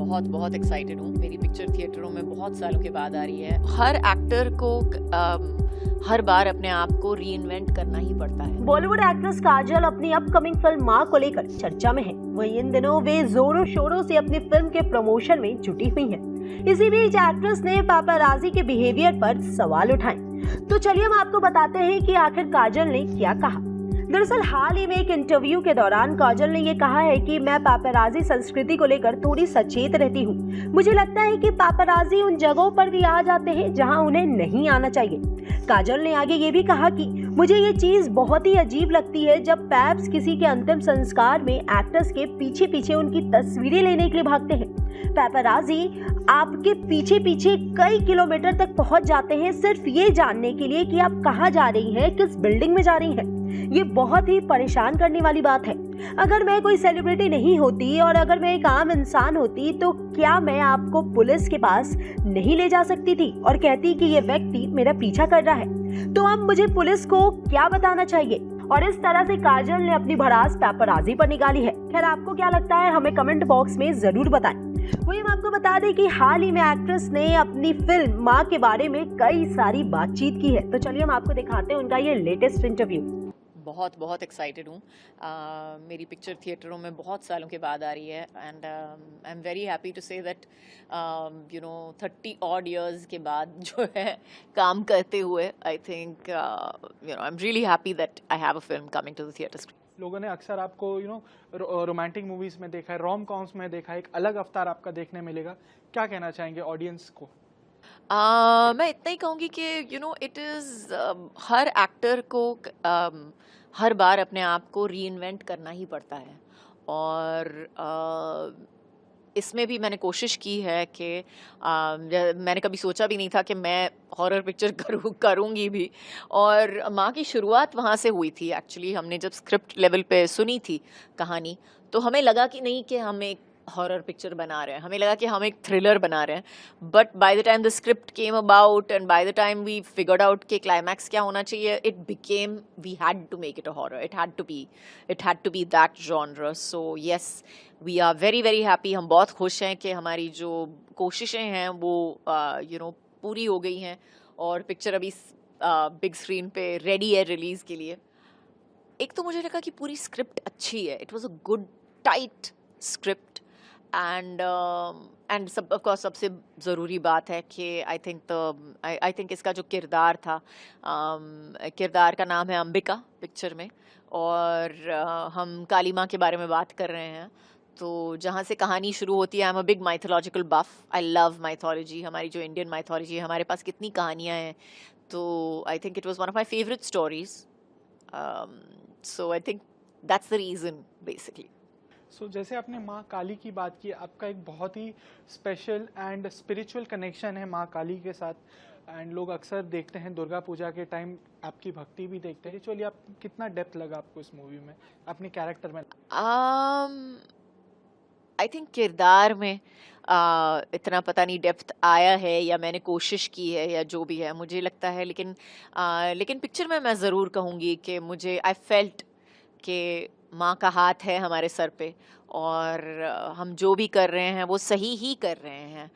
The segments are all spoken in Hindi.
बहुत बहुत एक्साइटेड हूँ। मेरी पिक्चर थिएटरों में बहुत सालों के बाद आ रही है। हर एक्टर को हर बार अपने आप को रीइन्वेंट करना ही पड़ता है। बॉलीवुड एक्ट्रेस काजल अपनी अपकमिंग फिल्म मां को लेकर चर्चा में है। वहीं इन दिनों वे जोरों शोरों से अपनी फिल्म के प्रमोशन में जुटी हुई हैं। इसी बीच एक्ट्रेस ने पापाराजी के बिहेवियर पर सवाल उठाए। तो चलिए हम आपको बताते हैं कि आखिर काजल ने क्या कहा। दरअसल हाल ही में एक इंटरव्यू के दौरान काजल ने ये कहा है कि मैं पापाराजी संस्कृति को लेकर थोड़ी सचेत रहती हूँ। मुझे लगता है कि पापाराजी उन जगहों पर भी आ जाते हैं जहाँ उन्हें नहीं आना चाहिए। काजल ने आगे ये भी कहा कि मुझे ये चीज बहुत ही अजीब लगती है जब पैप्स किसी के अंतिम संस्कार में एक्टर्स के पीछे पीछे उनकी तस्वीरें लेने के लिए भागते हैं। पैपाराजी आपके पीछे पीछे कई किलोमीटर तक पहुंच जाते हैं सिर्फ ये जानने के लिए कि आप कहाँ जा रही हैं, किस बिल्डिंग में जा रही हैं। ये बहुत ही परेशान करने वाली बात है। अगर मैं कोई सेलिब्रिटी नहीं होती और अगर मैं एक आम इंसान होती तो क्या मैं आपको पुलिस के पास नहीं ले जा सकती थी और कहती कि ये व्यक्ति मेरा पीछा कर रहा है, तो अब मुझे पुलिस को क्या बताना चाहिए। और इस तरह से काजल ने अपनी भड़ास पैपाराजी पर निकाली है। खैर आपको क्या लगता है हमें कमेंट बॉक्स में जरूर बताएं। वही हम आपको बता दें कि हाल ही में एक्ट्रेस ने अपनी फिल्म मां के बारे में कई सारी बातचीत की है। तो चलिए हम आपको दिखाते हैं उनका ये लेटेस्ट इंटरव्यू। बहुत बहुत एक्साइटेड हूँ। मेरी पिक्चर थिएटरों में बहुत सालों के बाद आ रही है and I am very happy to say that 30 odd years के बाद जो है काम करते हुए I think I am really happy that I have a film coming to the theatre screen. लोगों ने अक्सर आपको रोमांटिक मूवीज में देखा है, रोम कॉम्स में देखा है, एक अलग अवतार आपका देखने मिलेगा। क्या कहना चाहेंगे ऑडियंस को? मैं इतना ही कहूँगी कि इट इज़ हर एक्टर को हर बार अपने आप को रीइन्वेंट करना ही पड़ता है और इसमें भी मैंने कोशिश की है कि मैंने कभी सोचा भी नहीं था कि मैं हॉरर पिक्चर करूँगी भी। और माँ की शुरुआत वहाँ से हुई थी। एक्चुअली हमने जब स्क्रिप्ट लेवल पे सुनी थी कहानी तो हमें लगा कि नहीं कि हम एक हॉरर पिक्चर बना रहे हैं, हमें लगा कि हम एक थ्रिलर बना रहे हैं। But by the time the script came about and by the time we figured out कि क्लाइमैक्स क्या होना चाहिए, it became we had to make it a horror, it had to be that genre. So yes, we are very very happy. हम बहुत खुश हैं कि हमारी जो कोशिशें हैं वो पूरी हो गई हैं और पिक्चर अभी बिग स्क्रीन पे रेडी है रिलीज के लिए। एक तो मुझे लगा कि पूरी स्क्रिप्ट अच्छी है, it was a good tight script and सब ऑफ कोर्स सबसे ज़रूरी बात है कि आई थिंक इसका जो किरदार था, किरदार का नाम है अंबिका पिक्चर में और हम काली माँ के बारे में बात कर रहे हैं। तो जहाँ से कहानी शुरू होती है, I am a big mythological buff, I love mythology. हमारी जो इंडियन माइथोलॉजी है, हमारे पास कितनी कहानियाँ हैं, तो I think it was one of my favourite stories. So I think that's the reason basically. So जैसे आपने माँ काली की बात की, आपका एक बहुत ही स्पेशल एंड स्पिरिचुअल कनेक्शन है माँ काली के साथ एंड लोग अक्सर देखते हैं दुर्गा पूजा के टाइम आपकी भक्ति भी देखते हैं। चलिए, आप कितना डेप्थ लगा आपको इस मूवी में अपने कैरेक्टर में? आई थिंक किरदार में इतना पता नहीं डेप्थ आया है या मैंने कोशिश की है या जो भी है, मुझे लगता है। लेकिन पिक्चर में मैं ज़रूर कहूँगी कि मुझे आई फेल्ट कि माँ का हाथ है हमारे सर पे और हम जो भी कर रहे हैं वो सही ही कर रहे हैं।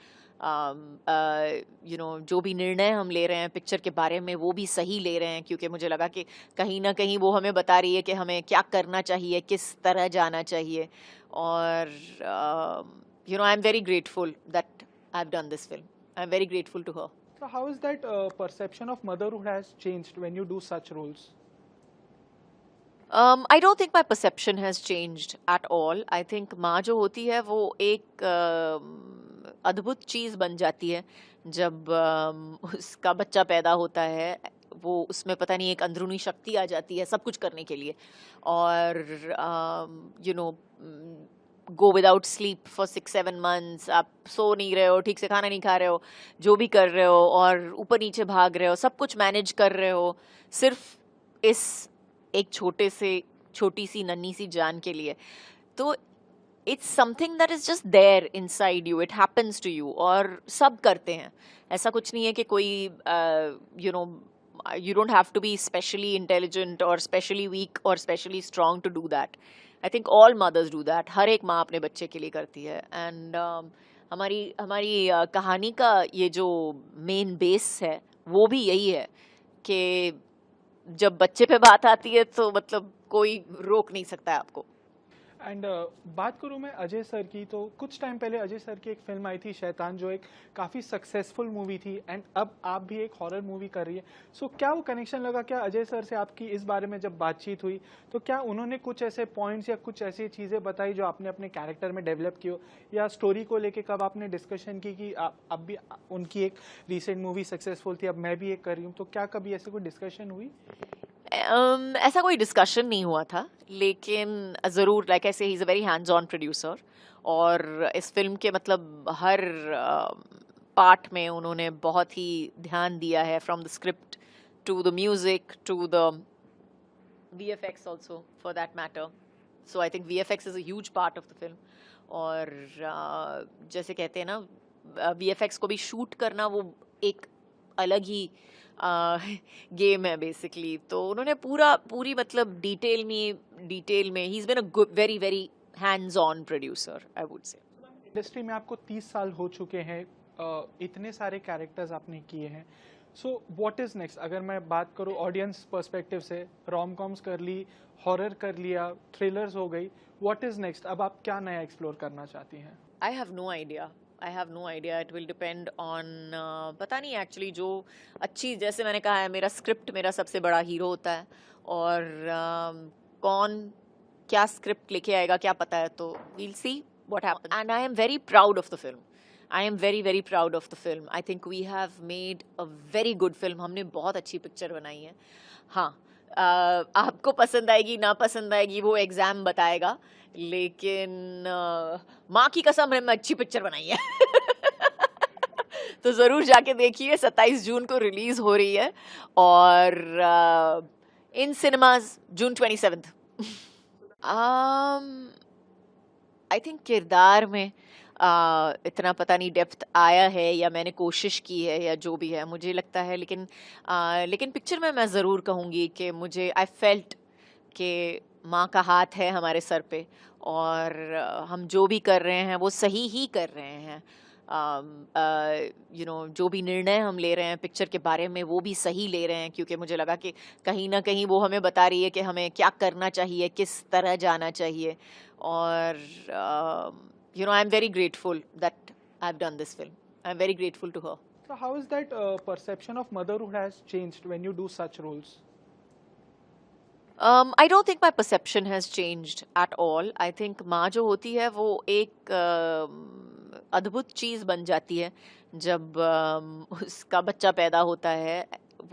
जो भी निर्णय हम ले रहे हैं पिक्चर के बारे में वो भी सही ले रहे हैं, क्योंकि मुझे लगा कि कहीं ना कहीं वो हमें बता रही है कि हमें क्या करना चाहिए, किस तरह जाना चाहिए। और I am very grateful that I have done this film, I am very grateful to her. So how is that perception of motherhood has changed when you do such roles? I don't think my perception has changed at all. I think माँ जो होती है वो एक अद्भुत चीज़ बन जाती है जब उसका बच्चा पैदा होता है। वो उसमें पता नहीं एक अंदरूनी शक्ति आ जाती है सब कुछ करने के लिए। और go without sleep for 6-7 months, आप सो नहीं रहे हो, ठीक से खाना नहीं खा रहे हो, जो भी कर रहे हो और ऊपर नीचे भाग रहे हो, सब कुछ मैनेज कर रहे हो सिर्फ इस एक छोटी सी नन्ही सी जान के लिए। तो it's something that is just there inside you, it happens to you. और सब करते हैं, ऐसा कुछ नहीं है कि कोई you don't have to be specially intelligent or specially weak or specially strong to do that. I think all mothers do that, हर एक माँ अपने बच्चे के लिए करती है. एंड हमारी हमारी कहानी का ये जो मेन बेस है वो भी यही है कि जब बच्चे पे बात आती है तो मतलब कोई रोक नहीं सकता है आपको. एंड बात करूँ मैं अजय सर की, तो कुछ टाइम पहले अजय सर की एक फिल्म आई थी शैतान, जो एक काफ़ी सक्सेसफुल मूवी थी, एंड अब आप भी एक हॉरर मूवी कर रही है. सो क्या वो कनेक्शन लगा, क्या अजय सर से आपकी इस बारे में जब बातचीत हुई तो क्या उन्होंने कुछ ऐसे पॉइंट्स या कुछ ऐसी चीज़ें बताई जो आपने अपने कैरेक्टर में डेवलप की हो, या स्टोरी को लेके कब आपने डिस्कशन की कि अब भी उनकी एक रिसेंट मूवी सक्सेसफुल थी, अब मैं भी एक कर रही हूँ, तो क्या कभी ऐसे कोई डिस्कशन हुई? ऐसा कोई डिस्कशन नहीं हुआ था, लेकिन ज़रूर लाइक ऐसे he is a very hands on producer, और इस फिल्म के मतलब हर पार्ट में उन्होंने बहुत ही ध्यान दिया है, from the script to the music to the VFX also for that matter. So I think VFX is a huge part of the film. और जैसे कहते हैं ना, VFX को भी शूट करना वो एक अलग ही गेम है बेसिकली. तो उन्होंने पूरी मतलब डिटेल में ही is been a very very hands on producer, I would say. Industry में आपको 30 साल हो चुके हैं, इतने सारे कैरेक्टर्स आपने किए हैं. So what is next? अगर मैं बात करूँ ऑडियंस पर्सपेक्टिव से, रोम कॉम्स कर ली, हॉरर कर लिया, थ्रिलर्स हो गई, व्हाट इज नेक्स्ट? अब आप क्या नया एक्सप्लोर करना चाहती हैं? I have no idea. It will depend on, पता नहीं एक्चुअली. जो अच्छी, जैसे मैंने कहा है, मेरा स्क्रिप्ट मेरा सबसे बड़ा हीरो होता है, और कौन क्या स्क्रिप्ट लेके आएगा क्या पता है. तो we'll see what happens. And I am very proud of the film. I am very very proud of the film. I think we have made a very good film. हमने बहुत अच्छी पिक्चर बनाई है. हाँ, आपको पसंद आएगी ना पसंद आएगी वो एग्जाम बताएगा, लेकिन माँ की कसम हमने अच्छी पिक्चर बनाई है. तो जरूर जाके देखिए. 27 जून को रिलीज हो रही है, और इन सिनेमाज जून 27. आई थिंक किरदार में इतना पता नहीं डेप्थ आया है, या मैंने कोशिश की है, या जो भी है मुझे लगता है. लेकिन पिक्चर में मैं ज़रूर कहूँगी कि मुझे आई फेल्ट कि माँ का हाथ है हमारे सर पे, और हम जो भी कर रहे हैं वो सही ही कर रहे हैं. जो भी निर्णय हम ले रहे हैं पिक्चर के बारे में वो भी सही ले रहे हैं, क्योंकि मुझे लगा कि कहीं ना कहीं वो हमें बता रही है कि हमें क्या करना चाहिए, किस तरह जाना चाहिए. और I am very grateful that I have done this film. I am very grateful to her. So how is that perception of motherhood has changed when you do such roles? I don't think my perception has changed at all. I think माँ जो होती है वो एक अद्भुत चीज़ बन जाती है जब उसका बच्चा पैदा होता है.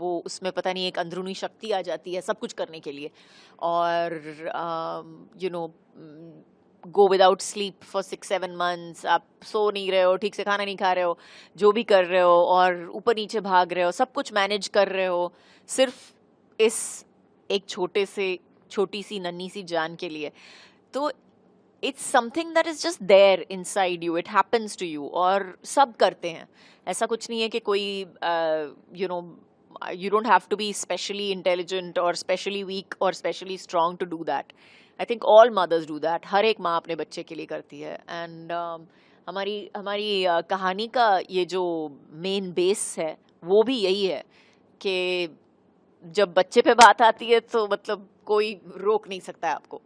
वो उसमें पता नहीं एक अंदरूनी शक्ति आ जाती है सब कुछ करने के लिए. और go without sleep for 6-7 months, आप सो नहीं रहे हो, ठीक से खाना नहीं खा रहे हो, जो भी कर रहे हो, और ऊपर नीचे भाग रहे हो, सब कुछ मैनेज कर रहे हो, सिर्फ इस एक छोटी सी नन्ही सी जान के लिए. तो it's something that is just there inside you, it happens to you, और सब करते हैं. ऐसा कुछ नहीं है कि कोई you don't have to be specially intelligent or specially weak or specially strong to do that. I think all mothers do that. हर एक माँ अपने बच्चे के लिए करती है. एंड हमारी कहानी का ये जो मेन बेस है वो भी यही है कि जब बच्चे पे बात आती है तो मतलब कोई रोक नहीं सकता है आपको.